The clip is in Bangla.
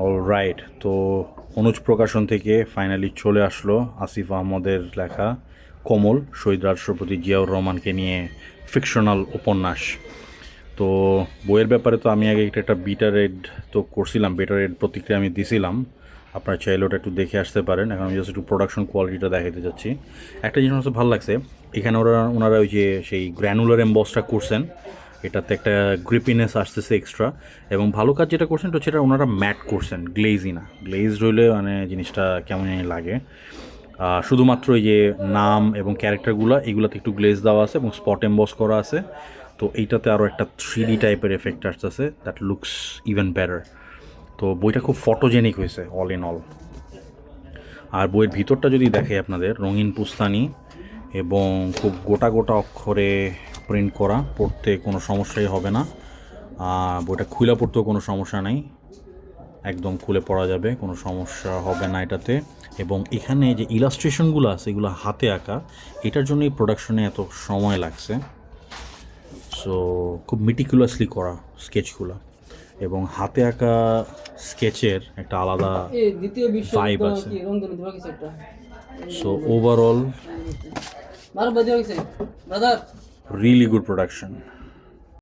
অলরাইট, তো অনুজ প্রকাশন থেকে ফাইনালি চলে আসলো আসিফ আহমদের লেখা কমল, শহীদ রাষ্ট্রপতি জিয়াউর রহমানকে নিয়ে ফিকশনাল উপন্যাস। তো বইয়ের ব্যাপারে তো আমি আগে একটা বিটা রেড তো করছিলাম, বেটা রেড প্রতিক্রিয়া আমি দিছিলাম। আপনার চাইলে ওটা একটু দেখে আসতে পারেন। এখন আমি জাস্ট একটু প্রোডাকশন কোয়ালিটিটা দেখাতে যাচ্ছি। একটা জিনিস আমার ভালো লাগছে, এখানে ওনারা ওই যে সেই গ্র্যানুলার এমবসটা করছেন, এটাতে একটা গ্রিপিনেস আসতেছে এক্সট্রা। এবং ভালো কাজ যেটা করছেন তো সেটা ওনারা ম্যাট করছেন, গ্লেজই না। গ্লেজ রইলে মানে জিনিসটা কেমন জানি লাগে। শুধুমাত্র এই যে নাম এবং ক্যারেক্টারগুলো এগুলোতে একটু গ্লেজ দেওয়া আছে এবং স্পট এমবস করা আছে। তো এইটাতে আরও একটা 3D টাইপের এফেক্ট আসতেছে, দ্যাট লুকস ইভেন বেটার। তো বইটা খুব ফটোজেনিক হয়েছে অল ইন অল। আর বইয়ের ভিতরটা যদি দেখে আপনাদের, রঙিন পুস্তানি এবং খুব গোটা গোটা অক্ষরে প্রিন্ট করা, পড়তে কোনো সমস্যাই হবে না। বইটা খুলে পড়তেও কোনো সমস্যা নাই, একদম খুলে পড়া যাবে, কোনো সমস্যা হবে না এটাতে। এবং এখানে যে ইলাস্ট্রেশনগুলো আছে এগুলো হাতে আঁকা, এটার জন্য এই প্রোডাকশনে এত সময় লাগছে। সো খুব মিটিকুলাসলি করা স্কেচগুলো, এবং হাতে আঁকা স্কেচের একটা আলাদা ভাইব আছে। So overall really good production.